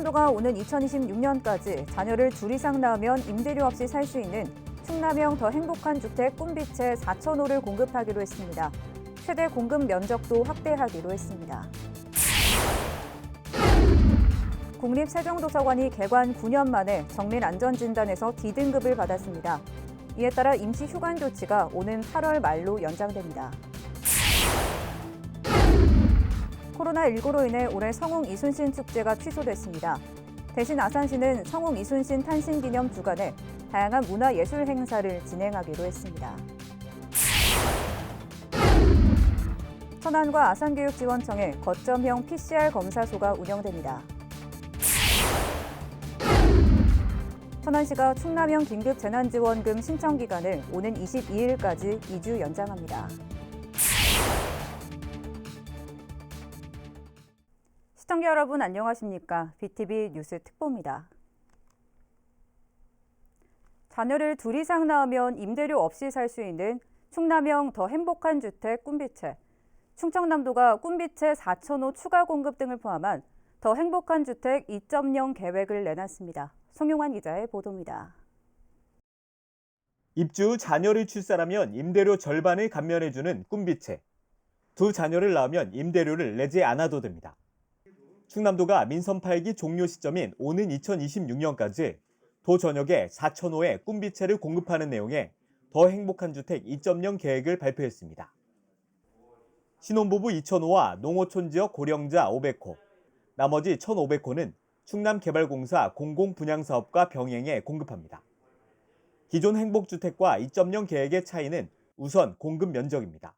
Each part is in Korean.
충청남도가 오는 2026년까지 자녀를 둘 이상 낳으면 임대료 없이 살 수 있는 충남형 더 행복한 주택 꿈빛의 4,000호를 공급하기로 했습니다. 최대 공급 면적도 확대하기로 했습니다. 국립세종도서관이 개관 9년 만에 정밀안전진단에서 D등급을 받았습니다. 이에 따라 임시 휴관 조치가 오는 8월 말로 연장됩니다. 코로나19로 인해 올해 성웅 이순신 축제가 취소됐습니다. 대신 아산시는 성웅 이순신 탄신기념 주간에 다양한 문화예술 행사를 진행하기로 했습니다. 천안과 아산교육지원청에 거점형 PCR 검사소가 운영됩니다. 천안시가 충남형 긴급재난지원금 신청 기간을 오는 22일까지 2주 연장합니다. 시청자 여러분 안녕하십니까? BTV 뉴스 특보입니다. 자녀를 둘 이상 낳으면 임대료 없이 살 수 있는 충남형 더 행복한 주택 꿈빛에 충청남도가 꿈빛의 4,000호 추가 공급 등을 포함한 더 행복한 주택 2.0 계획을 내놨습니다. 송용환 기자의 보도입니다. 입주 후 자녀를 출산하면 임대료 절반을 감면해주는 꿈빛에 두 자녀를 낳으면 임대료를 내지 않아도 됩니다. 충남도가 민선 8기 종료 시점인 오는 2026년까지 도 전역에 4,000호의 꿈빛채를 공급하는 내용의 더 행복한 주택 2.0 계획을 발표했습니다. 신혼부부 2,000호와 농어촌 지역 고령자 500호, 나머지 1,500호는 충남개발공사 공공분양사업과 병행해 공급합니다. 기존 행복주택과 2.0 계획의 차이는 우선 공급 면적입니다.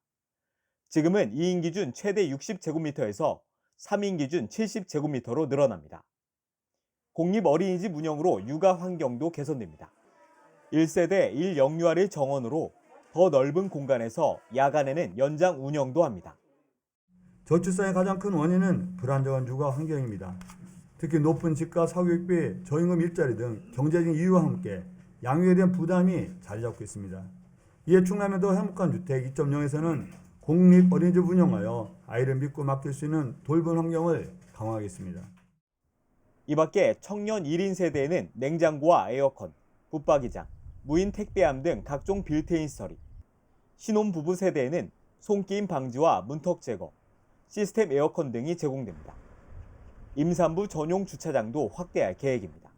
지금은 2인 기준 최대 60제곱미터에서 3인 기준 70제곱미터로 늘어납니다. 공립 어린이집 운영으로 육아 환경도 개선됩니다. 1세대 1영유아를 정원으로 더 넓은 공간에서 야간에는 연장 운영도 합니다. 저출산의 가장 큰 원인은 불안정한 육아 환경입니다. 특히 높은 집값, 사교육비, 저임금 일자리 등 경제적인 이유와 함께 양육에 대한 부담이 자리 잡고 있습니다. 이에 충남의 더 행복한 주택 2.0에서는 공립 어린이집 운영하여 아이를 믿고 맡길 수 있는 돌봄 환경을 강화하겠습니다. 이 밖에 청년 1인 세대에는 냉장고와 에어컨, 붙박이장, 무인 택배함 등 각종 빌트인 시설이, 신혼부부 세대에는 손끼임 방지와 문턱 제거, 시스템 에어컨 등이 제공됩니다. 임산부 전용 주차장도 확대할 계획입니다.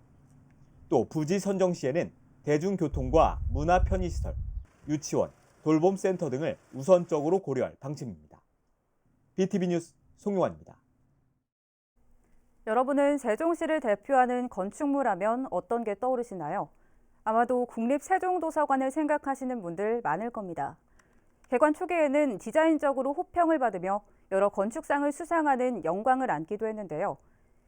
또 부지 선정 시에는 대중교통과 문화 편의시설, 유치원, 돌봄센터 등을 우선적으로 고려할 방침입니다. BTV 뉴스 송용환입니다. 여러분은 세종시를 대표하는 건축물 하면 어떤 게 떠오르시나요? 아마도 국립세종도서관을 생각하시는 분들 많을 겁니다. 개관 초기에는 디자인적으로 호평을 받으며 여러 건축상을 수상하는 영광을 안기도 했는데요.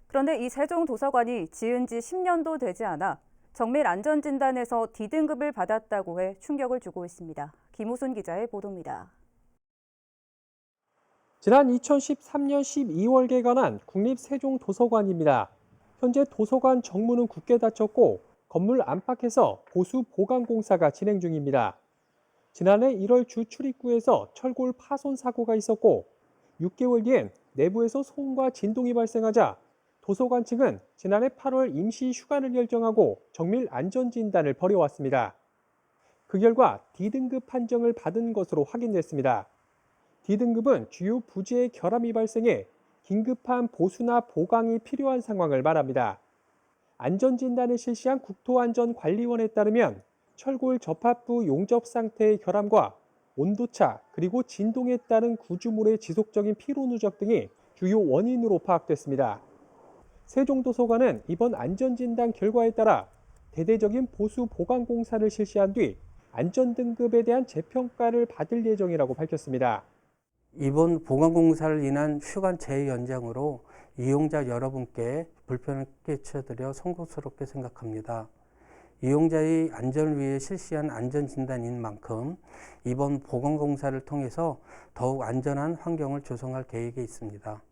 그런데 이 세종도서관이 지은 지 10년도 되지 않아 정밀안전진단에서 D등급을 받았다고 해 충격을 주고 있습니다. 김호순 기자의 보도입니다. 지난 2013년 12월 개관한 국립세종도서관입니다. 현재 도서관 정문은 굳게 닫혔고 건물 안팎에서 보수 보강 공사가 진행 중입니다. 지난해 1월 주 출입구에서 철골 파손 사고가 있었고 6개월 뒤엔 내부에서 소음과 진동이 발생하자 도서관 측은 지난해 8월 임시 휴관을 결정하고 정밀 안전진단을 벌여왔습니다. 그 결과 D등급 판정을 받은 것으로 확인됐습니다. D등급은 주요 부지의 결함이 발생해 긴급한 보수나 보강이 필요한 상황을 말합니다. 안전진단을 실시한 국토안전관리원에 따르면 철골 접합부 용접 상태의 결함과 온도차 그리고 진동에 따른 구조물의 지속적인 피로 누적 등이 주요 원인으로 파악됐습니다. 세종도서관은 이번 안전진단 결과에 따라 대대적인 보수 보강 공사를 실시한 뒤 안전등급에 대한 재평가를 받을 예정이라고 밝혔습니다. 이번 보강 공사를 인한 휴관 재연장으로 이용자 여러분께 불편을 끼쳐드려 송구스럽게 생각합니다. 이용자의 안전을 위해 실시한 안전진단인 만큼 이번 보강 공사를 통해서 더욱 안전한 환경을 조성할 계획이 있습니다.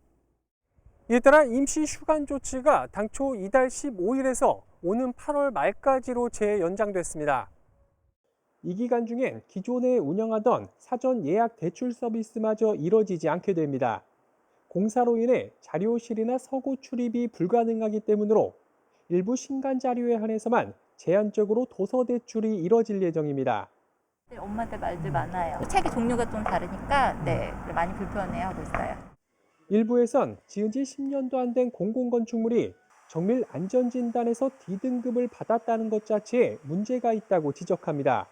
이에 따라 임시 휴관 조치가 당초 이달 15일에서 오는 8월 말까지로 재연장됐습니다. 이 기간 중엔 기존에 운영하던 사전 예약 대출 서비스마저 이뤄지지 않게 됩니다. 공사로 인해 자료실이나 서고 출입이 불가능하기 때문으로 일부 신간 자료에 한해서만 제한적으로 도서 대출이 이뤄질 예정입니다. 엄마한테 말들 많아요. 책의 종류가 좀 다르니까 많이 불편해하고 있어요. 일부에선 지은 지 10년도 안 된 공공건축물이 정밀 안전진단에서 D등급을 받았다는 것 자체에 문제가 있다고 지적합니다.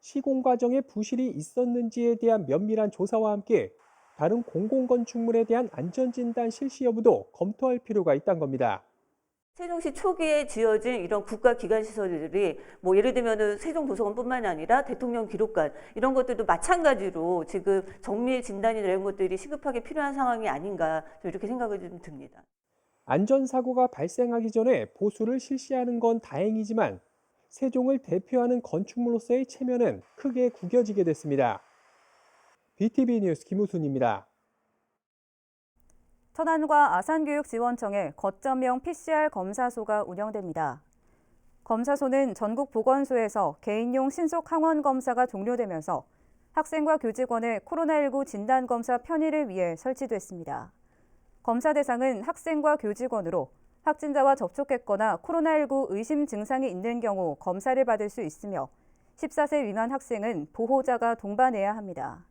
시공 과정에 부실이 있었는지에 대한 면밀한 조사와 함께 다른 공공건축물에 대한 안전진단 실시 여부도 검토할 필요가 있다는 겁니다. 세종시 초기에 지어진 이런 국가기관시설들이 예를 들면 세종도서관뿐만이 아니라 대통령 기록관 이런 것들도 마찬가지로 지금 정밀 진단이나 이런 것들이 시급하게 필요한 상황이 아닌가 이렇게 생각이 좀 듭니다. 안전사고가 발생하기 전에 보수를 실시하는 건 다행이지만 세종을 대표하는 건축물로서의 체면은 크게 구겨지게 됐습니다. BTV 뉴스 김우순입니다. 천안과 아산교육지원청에 거점형 PCR 검사소가 운영됩니다. 검사소는 전국 보건소에서 개인용 신속 항원 검사가 종료되면서 학생과 교직원의 코로나19 진단검사 편의를 위해 설치됐습니다. 검사 대상은 학생과 교직원으로 확진자와 접촉했거나 코로나19 의심 증상이 있는 경우 검사를 받을 수 있으며 14세 미만 학생은 보호자가 동반해야 합니다.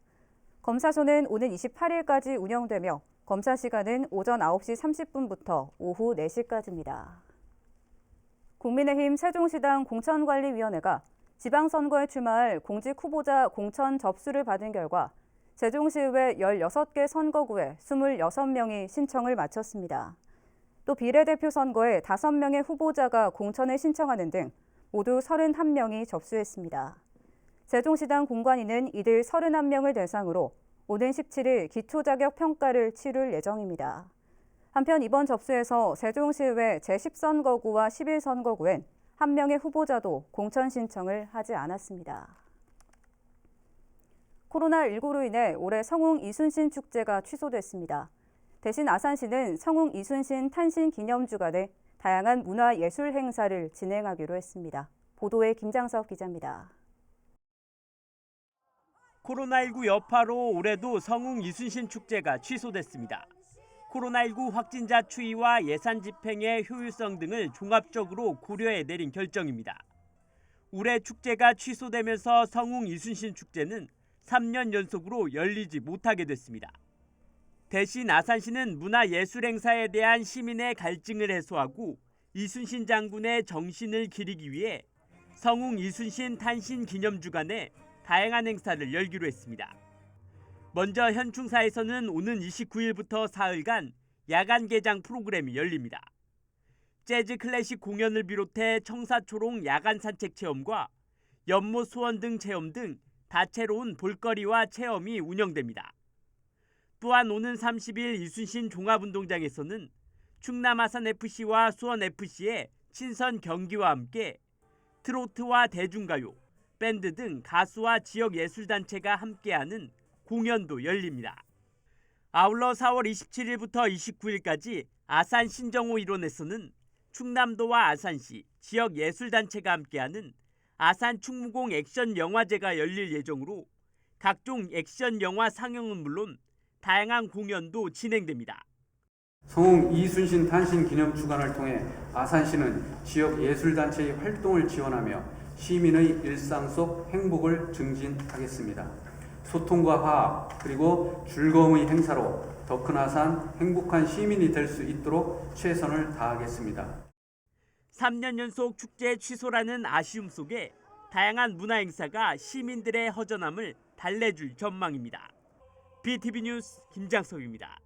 검사소는 오는 28일까지 운영되며 검사 시간은 오전 9시 30분부터 오후 4시까지입니다. 국민의힘 세종시당 공천관리위원회가 지방선거에 출마할 공직 후보자 공천 접수를 받은 결과 세종시의회 16개 선거구에 26명이 신청을 마쳤습니다. 또 비례대표 선거에 5명의 후보자가 공천을 신청하는 등 모두 31명이 접수했습니다. 세종시당 공관위는 이들 31명을 대상으로 오는 17일 기초자격 평가를 치룰 예정입니다. 한편 이번 접수에서 세종시의회 제10선거구와 11선거구엔 1명의 후보자도 공천 신청을 하지 않았습니다. 코로나19로 인해 올해 성웅 이순신 축제가 취소됐습니다. 대신 아산시는 성웅 이순신 탄신 기념 주간에 다양한 문화예술 행사를 진행하기로 했습니다. 보도에 김장석 기자입니다. 코로나19 여파로 올해도 성웅 이순신 축제가 취소됐습니다. 코로나19 확진자 추이와 예산 집행의 효율성 등을 종합적으로 고려해 내린 결정입니다. 올해 축제가 취소되면서 성웅 이순신 축제는 3년 연속으로 열리지 못하게 됐습니다. 대신 아산시는 문화예술 행사에 대한 시민의 갈증을 해소하고 이순신 장군의 정신을 기리기 위해 성웅 이순신 탄신 기념 주간에 다양한 행사를 열기로 했습니다. 먼저 현충사에서는 오는 29일부터 사흘간 야간 개장 프로그램이 열립니다. 재즈 클래식 공연을 비롯해 청사초롱 야간 산책 체험과 연못 소원 등 체험 등 다채로운 볼거리와 체험이 운영됩니다. 또한 오는 30일 이순신 종합운동장에서는 충남 아산FC와 수원FC의 친선 경기와 함께 트로트와 대중가요, 밴드 등 가수와 지역예술단체가 함께하는 공연도 열립니다. 아울러 4월 27일부터 29일까지 아산 신정호 일원에서는 충남도와 아산시 지역예술단체가 함께하는 아산 충무공 액션 영화제가 열릴 예정으로 각종 액션 영화 상영은 물론 다양한 공연도 진행됩니다. 성웅 이순신 탄신 기념 주간을 통해 아산시는 지역 예술단체의 활동을 지원하며 시민의 일상 속 행복을 증진하겠습니다. 소통과 화합 그리고 즐거움의 행사로 더 큰 아산 행복한 시민이 될 수 있도록 최선을 다하겠습니다. 3년 연속 축제 취소라는 아쉬움 속에 다양한 문화 행사가 시민들의 허전함을 달래줄 전망입니다. BTV 뉴스 김장석입니다.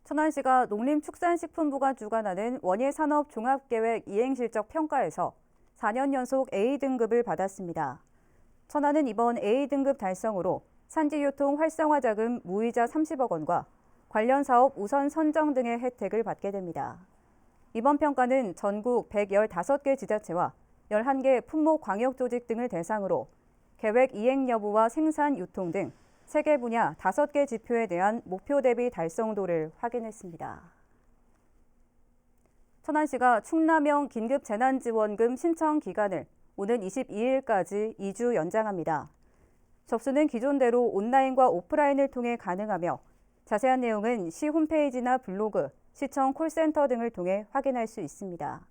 천안시가 농림축산식품부가 주관하는 원예산업 종합계획 이행실적 평가에서 4년 연속 A등급을 받았습니다. 천안은 이번 A등급 달성으로 산지유통 활성화 자금 무이자 30억 원과 관련 사업 우선 선정 등의 혜택을 받게 됩니다. 이번 평가는 전국 115개 지자체와 11개 품목 광역 조직 등을 대상으로 계획 이행 여부와 생산 유통 등 3개 분야 5개 지표에 대한 목표 대비 달성도를 확인했습니다. 천안시가 충남형 긴급재난지원금 신청 기간을 오는 22일까지 2주 연장합니다. 접수는 기존대로 온라인과 오프라인을 통해 가능하며 자세한 내용은 시 홈페이지나 블로그, 시청 콜센터 등을 통해 확인할 수 있습니다.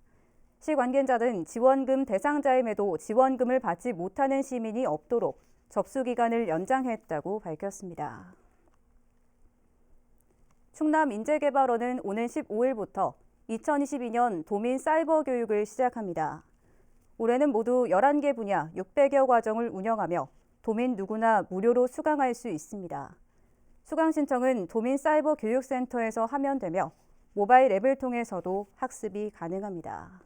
시 관계자는 지원금 대상자임에도 지원금을 받지 못하는 시민이 없도록 접수 기간을 연장했다고 밝혔습니다. 충남인재개발원은 오는 15일부터 2022년 도민 사이버 교육을 시작합니다. 올해는 모두 11개 분야 600여 과정을 운영하며 도민 누구나 무료로 수강할 수 있습니다. 수강 신청은 도민사이버교육센터에서 하면 되며 모바일 앱을 통해서도 학습이 가능합니다.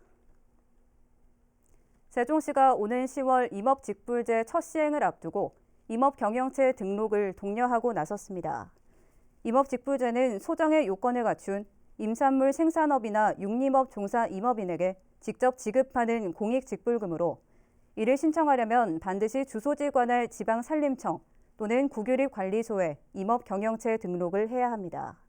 세종시가 오는 10월 임업직불제 첫 시행을 앞두고 임업경영체 등록을 독려하고 나섰습니다. 임업직불제는 소정의 요건을 갖춘 임산물 생산업이나 육림업 종사 임업인에게 직접 지급하는 공익직불금으로 이를 신청하려면 반드시 주소지 관할 지방산림청 또는 국유립관리소에 임업경영체 등록을 해야 합니다.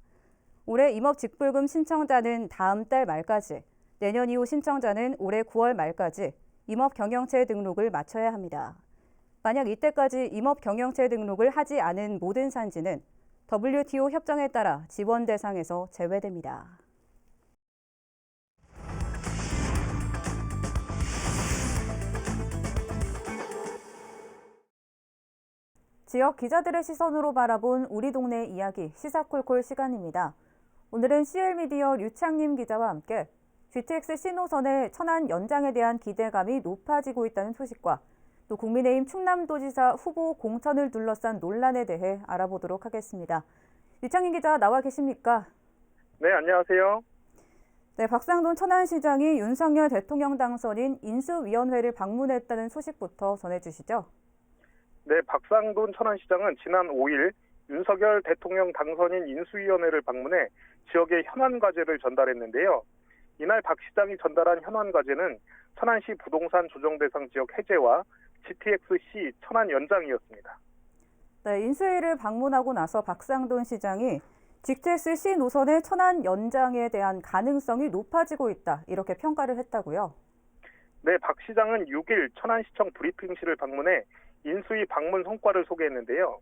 올해 임업직불금 신청자는 다음 달 말까지, 내년 이후 신청자는 올해 9월 말까지 임업경영체 등록을 마쳐야 합니다. 만약 이때까지 임업경영체 등록을 하지 않은 모든 산지는 WTO 협정에 따라 지원 대상에서 제외됩니다. 지역 기자들의 시선으로 바라본 우리 동네 이야기 시사콜콜 시간입니다. 오늘은 CL미디어 류창림 기자와 함께 GTX 신호선의 천안 연장에 대한 기대감이 높아지고 있다는 소식과 또 국민의힘 충남도지사 후보 공천을 둘러싼 논란에 대해 알아보도록 하겠습니다. 류창림 기자 나와 계십니까? 네, 안녕하세요. 네, 박상돈 천안시장이 윤석열 대통령 당선인 인수위원회를 방문했다는 소식부터 전해주시죠. 네, 박상돈 천안시장은 지난 5일 윤석열 대통령 당선인 인수위원회를 방문해 지역의 현안 과제를 전달했는데요. 이날 박 시장이 전달한 현안 과제는 천안시 부동산 조정 대상 지역 해제와 GTX-C 천안 연장이었습니다. 네, 인수위를 방문하고 나서 박상돈 시장이 GTX-C 노선의 천안 연장에 대한 가능성이 높아지고 있다, 이렇게 평가를 했다고요? 네, 박 시장은 6일 천안시청 브리핑실을 방문해 인수위 방문 성과를 소개했는데요.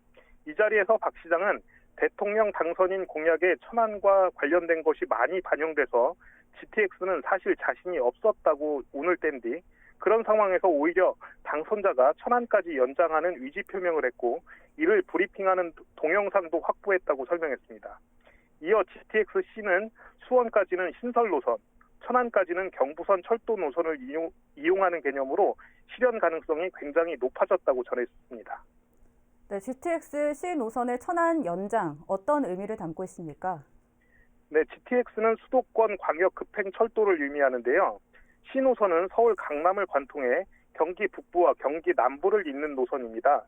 이 자리에서 박 시장은 대통령 당선인 공약에 천안과 관련된 것이 많이 반영돼서 GTX는 사실 자신이 없었다고 운을 뗀 뒤 그런 상황에서 오히려 당선자가 천안까지 연장하는 의지 표명을 했고 이를 브리핑하는 동영상도 확보했다고 설명했습니다. 이어 GTX-C는 수원까지는 신설 노선, 천안까지는 경부선 철도 노선을 이용하는 개념으로 실현 가능성이 굉장히 높아졌다고 전했습니다. 네, GTX-C 노선의 천안 연장, 어떤 의미를 담고 있습니까? 네, GTX는 수도권 광역 급행 철도를 의미하는데요. C 노선은 서울 강남을 관통해 경기 북부와 경기 남부를 잇는 노선입니다.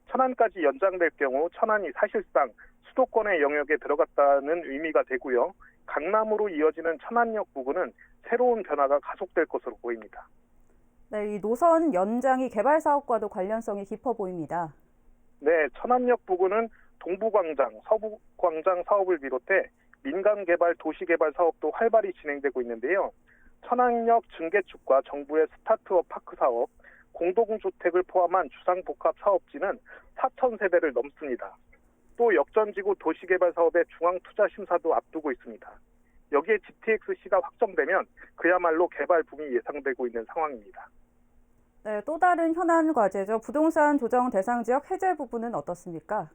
천안까지 연장될 경우 천안이 사실상 수도권의 영역에 들어갔다는 의미가 되고요. 강남으로 이어지는 천안역 부근은 새로운 변화가 가속될 것으로 보입니다. 네, 이 노선 연장이 개발 사업과도 관련성이 깊어 보입니다. 네, 천안역 부근은 동부광장, 서부광장 사업을 비롯해 민간개발, 도시개발 사업도 활발히 진행되고 있는데요. 천안역 증개축과 정부의 스타트업 파크 사업, 공동주택을 포함한 주상복합 사업지는 4,000세대를 넘습니다. 또 역전지구 도시개발 사업의 중앙투자심사도 앞두고 있습니다. 여기에 GTX-C가 확정되면 그야말로 개발 붐이 예상되고 있는 상황입니다. 네, 또 다른 현안 과제죠. 부동산 조정 대상 지역 해제 부분은 어떻습니까?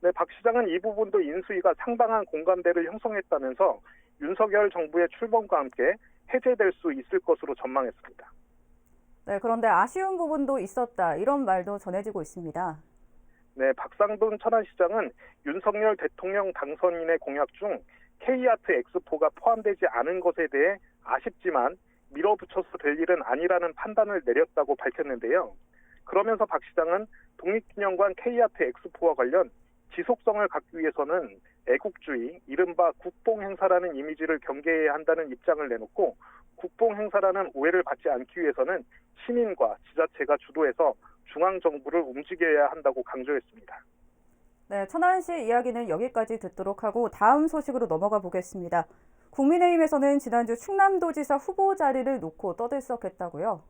네, 박 시장은 이 부분도 인수위가 상당한 공감대를 형성했다면서 윤석열 정부의 출범과 함께 해제될 수 있을 것으로 전망했습니다. 네, 그런데 아쉬운 부분도 있었다, 이런 말도 전해지고 있습니다. 네, 박상돈 천안시장은 윤석열 대통령 당선인의 공약 중 K아트 엑스포가 포함되지 않은 것에 대해 아쉽지만 밀어붙여서 될 일은 아니라는 판단을 내렸다고 밝혔는데요. 그러면서 박 시장은 독립기념관 K아트 엑스포와 관련 지속성을 갖기 위해서는 애국주의, 이른바 국뽕행사라는 이미지를 경계해야 한다는 입장을 내놓고 국뽕행사라는 오해를 받지 않기 위해서는 시민과 지자체가 주도해서 중앙정부를 움직여야 한다고 강조했습니다. 네, 천안시 이야기는 여기까지 듣도록 하고 다음 소식으로 넘어가 보겠습니다. 국민의힘에서는 지난주 충남도지사 후보 자리를 놓고 떠들썩했다고요?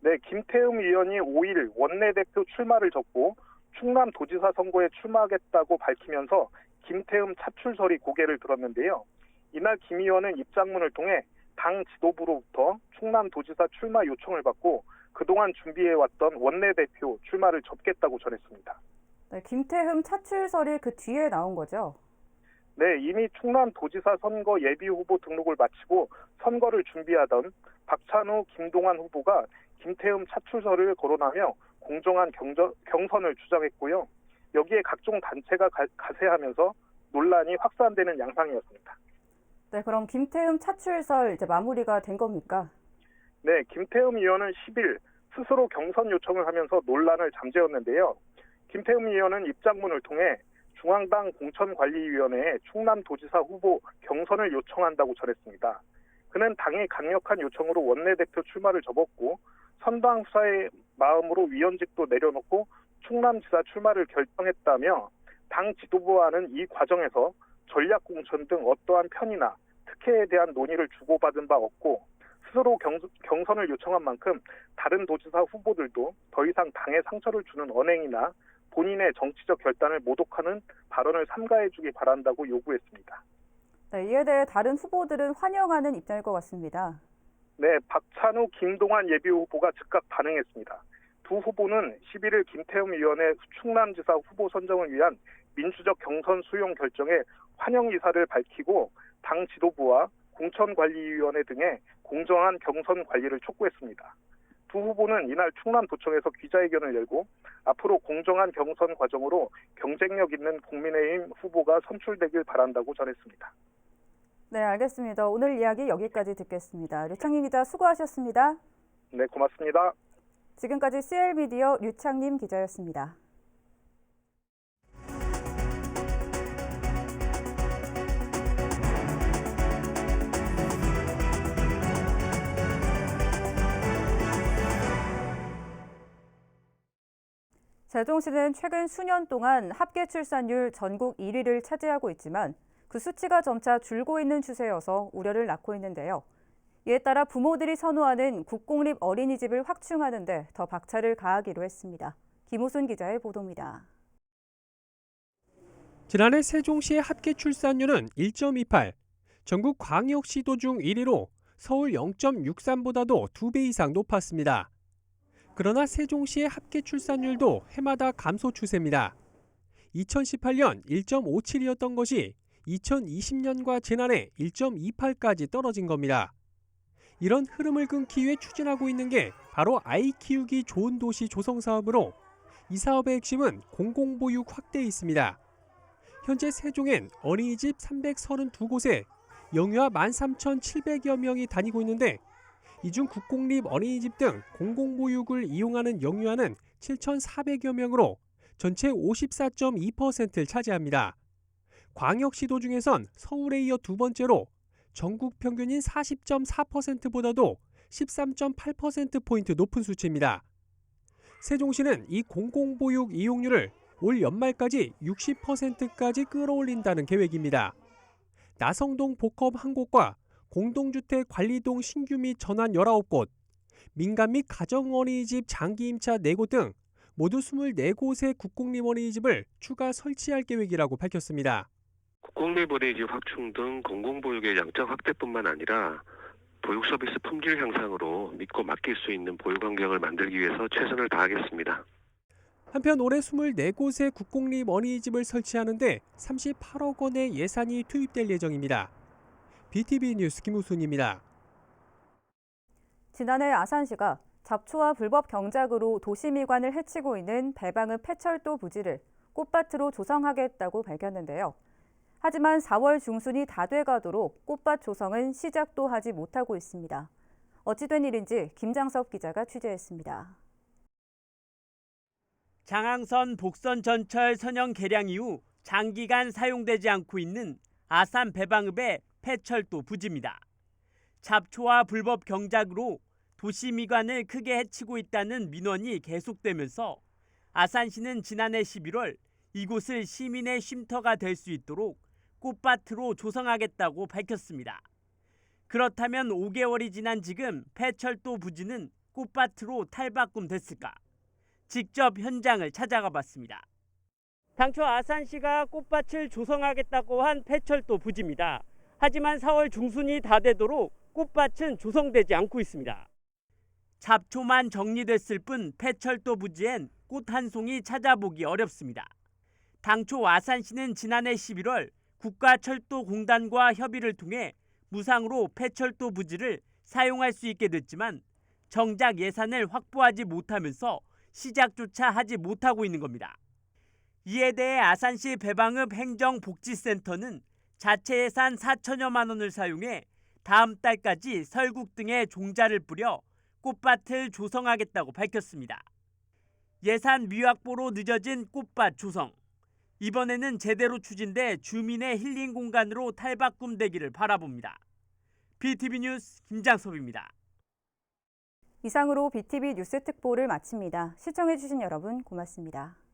네, 김태흠 의원이 5일 원내대표 출마를 접고 충남도지사 선거에 출마하겠다고 밝히면서 김태흠 차출설이 고개를 들었는데요. 이날 김 의원은 입장문을 통해 당 지도부로부터 충남도지사 출마 요청을 받고 그동안 준비해왔던 원내대표 출마를 접겠다고 전했습니다. 네, 김태흠 차출설이 그 뒤에 나온 거죠? 네, 이미 충남도지사 선거 예비후보 등록을 마치고 선거를 준비하던 박찬후, 김동완 후보가 김태흠 차출설을 거론하며 공정한 경선을 주장했고요. 여기에 각종 단체가 가세하면서 논란이 확산되는 양상이었습니다. 네, 그럼 김태흠 차출설 이제 마무리가 된 겁니까? 네, 김태흠 의원은 10일 스스로 경선 요청을 하면서 논란을 잠재웠는데요. 김태흠 의원은 입장문을 통해 중앙당 공천관리위원회에 충남도지사 후보 경선을 요청한다고 전했습니다. 그는 당의 강력한 요청으로 원내대표 출마를 접었고 선당 후사의 마음으로 위원직도 내려놓고 충남지사 출마를 결정했다며 당 지도부와는 이 과정에서 전략공천 등 어떠한 편이나 특혜에 대한 논의를 주고받은 바 없고 스스로 경선을 요청한 만큼 다른 도지사 후보들도 더 이상 당에 상처를 주는 언행이나 본인의 정치적 결단을 모독하는 발언을 삼가해주기 바란다고 요구했습니다. 네, 이에 대해 다른 후보들은 환영하는 입장일 것 같습니다. 네, 박찬후, 김동완 예비후보가 즉각 반응했습니다. 두 후보는 11일 김태흠 의원의 충남지사 후보 선정을 위한 민주적 경선 수용 결정에 환영 의사를 밝히고 당 지도부와 공천관리위원회 등의 공정한 경선 관리를 촉구했습니다. 두 후보는 이날 충남도청에서 기자회견을 열고 앞으로 공정한 경선 과정으로 경쟁력 있는 국민의힘 후보가 선출되길 바란다고 전했습니다. 네, 알겠습니다. 오늘 이야기 여기까지 듣겠습니다. 류창림 기자 수고하셨습니다. 네, 고맙습니다. 지금까지 CL미디어 류창림 기자였습니다. 세종시는 최근 수년 동안 합계 출산율 전국 1위를 차지하고 있지만 그 수치가 점차 줄고 있는 추세여서 우려를 낳고 있는데요. 이에 따라 부모들이 선호하는 국공립 어린이집을 확충하는 데 더 박차를 가하기로 했습니다. 김호순 기자의 보도입니다. 지난해 세종시의 합계 출산율은 1.28, 전국 광역시도 중 1위로 서울 0.63보다도 2배 이상 높았습니다. 그러나 세종시의 합계 출산율도 해마다 감소 추세입니다. 2018년 1.57이었던 것이 2020년과 지난해 1.28까지 떨어진 겁니다. 이런 흐름을 끊기 위해 추진하고 있는 게 바로 아이 키우기 좋은 도시 조성 사업으로 이 사업의 핵심은 공공보육 확대에 있습니다. 현재 세종엔 어린이집 332곳에 영유아 13,700여 명이 다니고 있는데 이 중 국공립 어린이집 등 공공보육을 이용하는 영유아는 7,400여 명으로 전체 54.2%를 차지합니다. 광역시도 중에선 서울에 이어 두 번째로 전국 평균인 40.4%보다도 13.8%포인트 높은 수치입니다. 세종시는 이 공공보육 이용률을 올 연말까지 60%까지 끌어올린다는 계획입니다. 나성동 복합 1곳과 공동주택 관리동 신규 및 전환 19곳, 민간 및 가정어린이집 장기 임차 4곳 등 모두 24곳의 국공립 어린이집을 추가 설치할 계획이라고 밝혔습니다. 국공립 어린이집 확충 등 공공보육의 양적 확대뿐만 아니라 보육 서비스 품질 향상으로 믿고 맡길 수 있는 보육 환경을 만들기 위해서 최선을 다하겠습니다. 한편 올해 24곳의 국공립 어린이집을 설치하는데 38억 원의 예산이 투입될 예정입니다. BTV 뉴스 김우순입니다. 지난해 아산시가 잡초와 불법 경작으로 도시미관을 해치고 있는 배방읍 폐철도 부지를 꽃밭으로 조성하겠다고 밝혔는데요. 하지만 4월 중순이 다 돼가도록 꽃밭 조성은 시작도 하지 못하고 있습니다. 어찌된 일인지 김장섭 기자가 취재했습니다. 장항선 복선 전철 선형 개량 이후 장기간 사용되지 않고 있는 아산 배방읍의 폐철도 부지입니다. 잡초와 불법 경작으로 도시 미관을 크게 해치고 있다는 민원이 계속되면서 아산시는 지난해 11월 이곳을 시민의 쉼터가 될 수 있도록 꽃밭으로 조성하겠다고 밝혔습니다. 그렇다면 5개월이 지난 지금 폐철도 부지는 꽃밭으로 탈바꿈됐을까? 직접 현장을 찾아가 봤습니다. 당초 아산시가 꽃밭을 조성하겠다고 한 폐철도 부지입니다. 하지만 4월 중순이 다 되도록 꽃밭은 조성되지 않고 있습니다. 잡초만 정리됐을 뿐 폐철도 부지엔 꽃 한 송이 찾아보기 어렵습니다. 당초 아산시는 지난해 11월 국가철도공단과 협의를 통해 무상으로 폐철도 부지를 사용할 수 있게 됐지만 정작 예산을 확보하지 못하면서 시작조차 하지 못하고 있는 겁니다. 이에 대해 아산시 배방읍 행정복지센터는 자체 예산 4천여만 원을 사용해 다음 달까지 설국 등에 종자를 뿌려 꽃밭을 조성하겠다고 밝혔습니다. 예산 미확보로 늦어진 꽃밭 조성. 이번에는 제대로 추진돼 주민의 힐링 공간으로 탈바꿈되기를 바라봅니다. BTV 뉴스 김장섭입니다. 이상으로 BTV 뉴스 특보를 마칩니다. 시청해주신 여러분 고맙습니다.